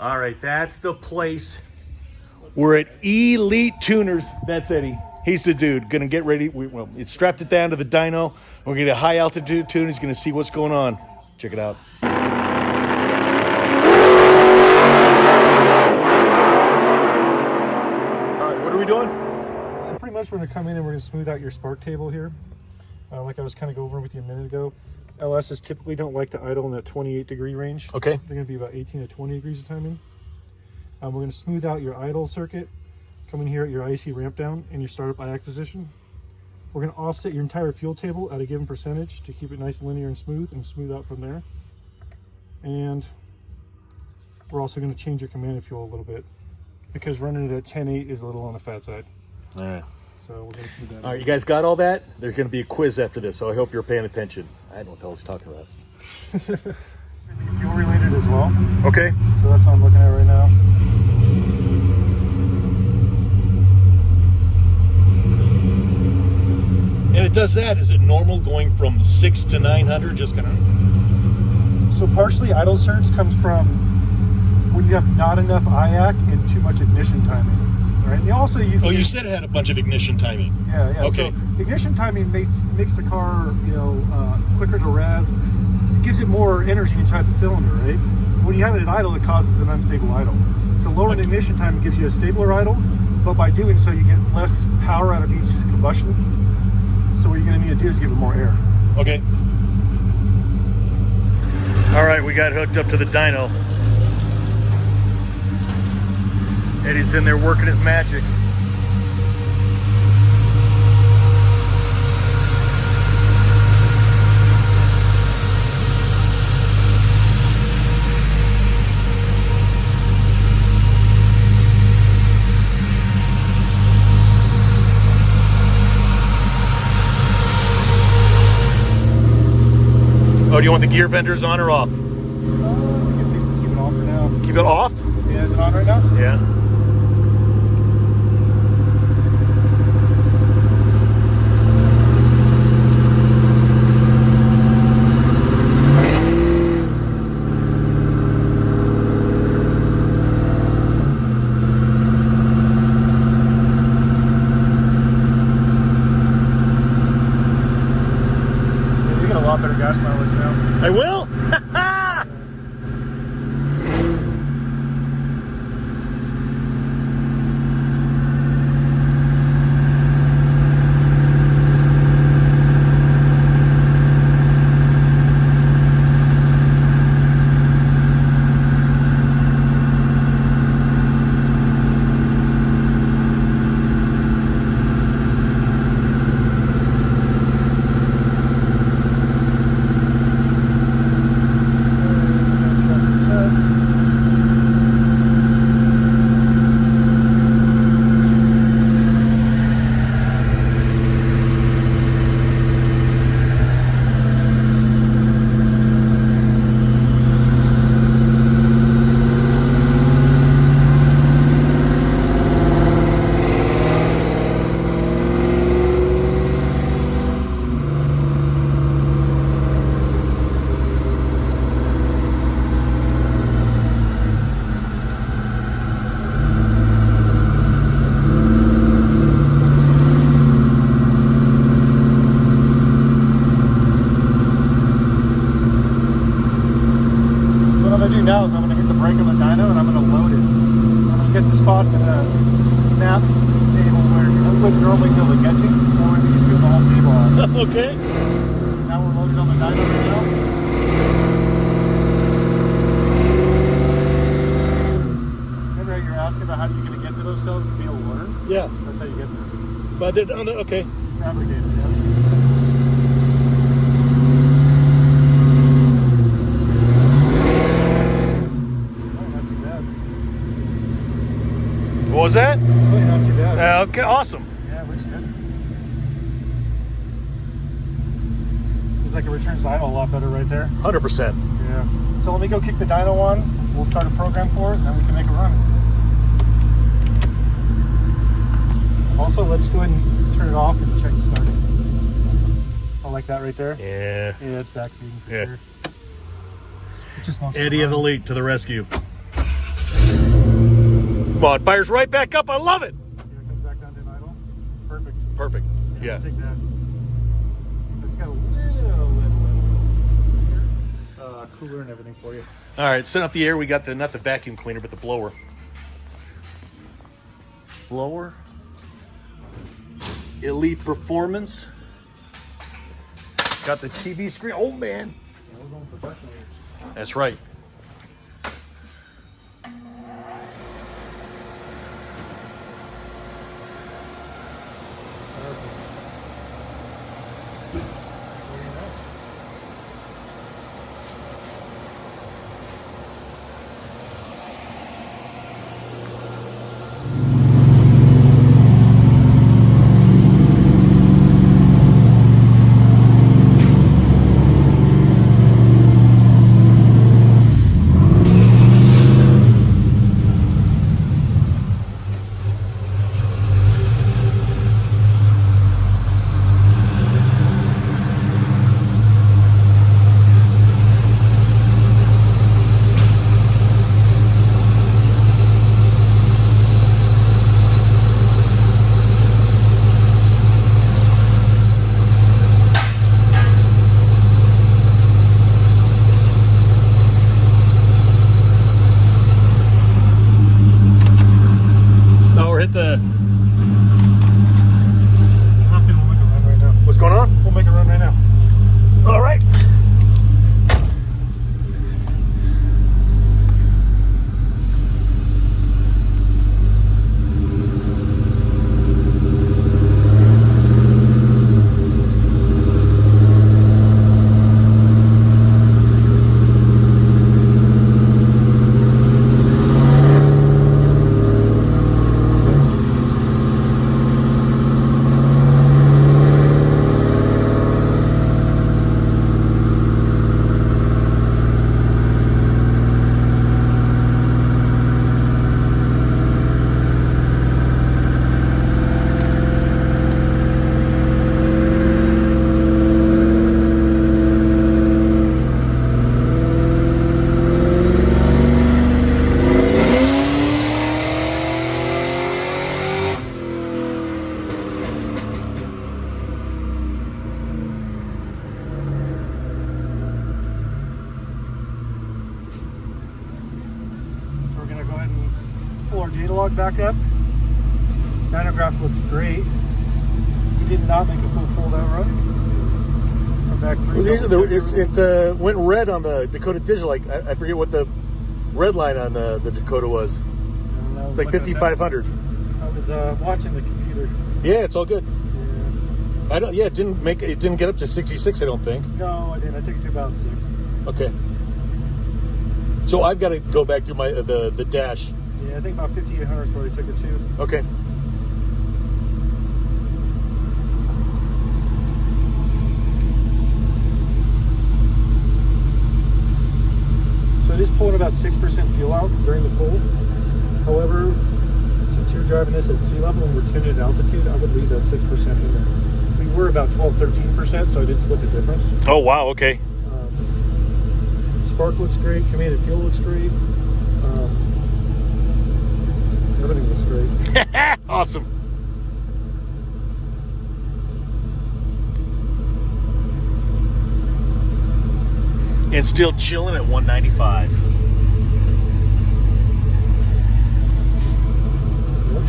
All right, that's the place. We're at Elite Tuners. That's Eddie. He's the dude. Gonna get ready. Well, it's strapped it down to the dyno. We're gonna get a high altitude tune. He's gonna see what's going on. Check it out. All right, what are we doing? So pretty much we're gonna come in and we're gonna smooth out your spark table here. Like I was kind of going over with you a minute ago. LSs typically don't like to idle in that 28-degree range. Okay. They're gonna be about 18 to 20 degrees of timing. We're gonna smooth out your idle circuit. Come in here at your IC ramp down and your startup IAC position. We're gonna offset your entire fuel table at a given percentage to keep it nice, linear, and smooth out from there. And we're also gonna change your commanded fuel a little bit because running it at 10.8 is a little on the fat side. All right. So we're gonna smooth that. All right, you guys got all that? There's going to be a quiz after this, so I hope you're paying attention. I don't know what the hell he's talking about. Fuel related as well. Okay. So that's what I'm looking at right now. And it does that. Is it normal going from 6 to 900? Just kind of. So partially idle surge comes from when you have not enough IAC and too much ignition timing. Right. And also you said it had a bunch of ignition timing. Yeah. Okay. So ignition timing makes the car, quicker to rev. It gives it more energy inside the cylinder, right? When you have it at idle, it causes an unstable idle. So lowering the ignition timing gives you a stabler idle, but by doing so, you get less power out of each combustion. So what you're going to need to do is give it more air. Okay. All right, we got hooked up to the dyno. Eddie's in there working his magic. Oh, do you want the gear vendors on or off? We can keep it on for now. Keep it off? Yeah, is it on right now? Yeah. Better gas mileage now. I will. Now is I'm going to hit the brake on the dyno and I'm going to load it. I'm going to get the spots in the map table where you wouldn't normally be able to get to, or we're going to tune the whole table on. Okay. Now we're loaded on the dyno right now. Remember you're asking about how you're going to get to those cells to be able to learn? Yeah. That's how you get there. But they're on the okay. Fabricated, yeah. What was that? Really not too bad. Okay, awesome. Yeah, it looks good. Looks like it returns idle a lot better right there. 100%. Yeah. So let me go kick the dyno on. We'll start a program for it, and then we can make a run. Also, let's go ahead and turn it off and check the starting. I like that right there. Yeah. Yeah, it's back feeding for Yeah. sure. It just wants Eddie to of run. Elite to the rescue. Come on, fires right back up. I love it. Yeah, it comes back down to an idle. Perfect. Perfect. Yeah. Take that. It's got a little cooler and everything for you. All right, setting up the air. We got the, not the vacuum cleaner, but the blower. Blower. Elite performance. Got the TV screen. Oh, man. Yeah, we're going professional here. That's right. Very nice. Hit the. We'll make a run right now. What's going on? We'll make a run right now. All right. We're gonna go ahead and pull our data log back up. Dynograph looks great. We did not make a full pull down run. Come back through. It went red on the Dakota Digital. Like I forget what the red line on the Dakota was. It's like 5,500. I was watching the computer. Yeah, it's all good. Yeah. I don't. Yeah, it didn't get up to 66. I don't think. No, I didn't. I took it to about 6. Okay. So I've got to go back through my the dash. Yeah, I think about 5,800 is where I took it to. Okay. So it is pulling about 6% fuel out during the pull. However, since you're driving this at sea level and we're tuned at altitude, I would leave that 6% in there. We were about 12-13%, so I did split the difference. Oh wow. Okay. Spark looks great. Commanded fuel looks great. Everything looks great. Awesome. And still chilling at 195. Yep.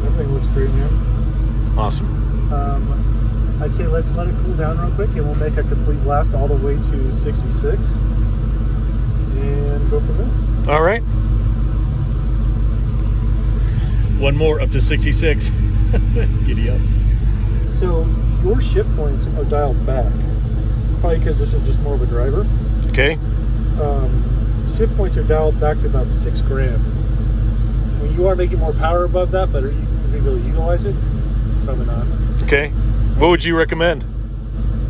Everything looks great, man. Awesome. I'd say let's let it cool down real quick and we'll make a complete blast all the way to 66 and go from there. All right. One more up to 66. Giddy up. So your shift points are dialed back, probably because this is just more of a driver. Okay. Shift points are dialed back to about 6 grand. When you are making more power above that, but are you going to be able to utilize it? Probably not. Okay. What would you recommend? I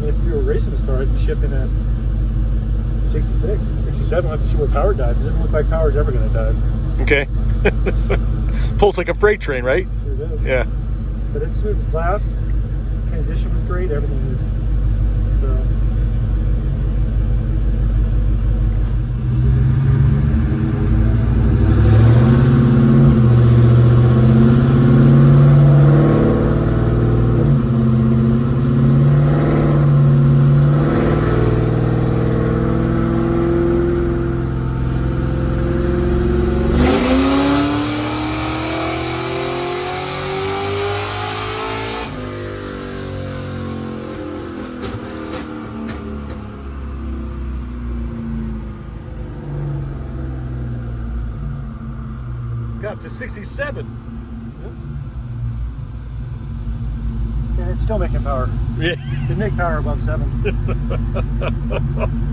mean, if you were racing this car, I'd be shifting at 66, 67. We'll have to see where power dives. It doesn't look like power's ever going to dive. Okay. Pulls like a freight train, right? Sure does. Yeah. But it's smooth as glass. Transition was great. Everything was. So. Got up to 67. And it's still making power. Yeah. It make power above 7.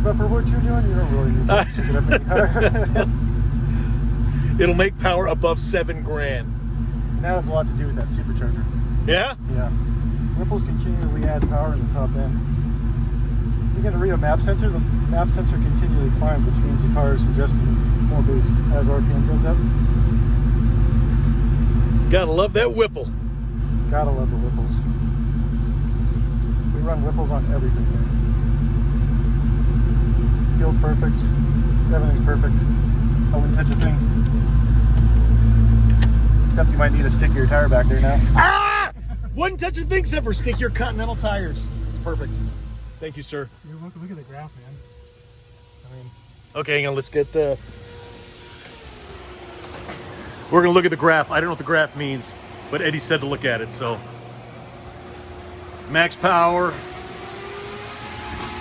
But for what you're doing, you don't really need to pick it up any power. It'll make power above $7,000. And that has a lot to do with that supercharger. Yeah? Yeah. Ripples continually add power in the top end. If you're going to read a map sensor, the map sensor continually climbs, which means the car is ingesting more boost as RPM goes up. Gotta love that Whipple. Gotta love the Whipples. We run Whipples on everything here. Feels perfect. Everything's perfect. I wouldn't touch a thing. Except you might need to stick your tire back there now. Ah! Wouldn't touch a thing except for stick your Continental tires. It's perfect. Thank you, sir. Look at the graph, man. I mean, Okay, hang on. Let's get. We're gonna look at the graph. I don't know what the graph means, but Eddie said to look at it. So, max power.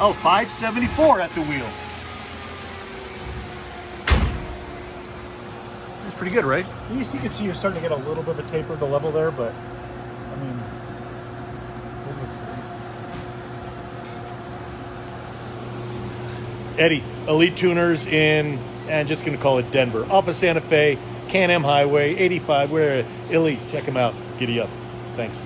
Oh, 574 at the wheel. That's pretty good, right? you can see you're starting to get a little bit of a taper to level there, but I mean, it looks great. Eddie, Elite Tuners in, and just gonna call it Denver, off of Santa Fe, Can-Am Highway, 85. We're Elite. Check them out. Giddy up. Thanks.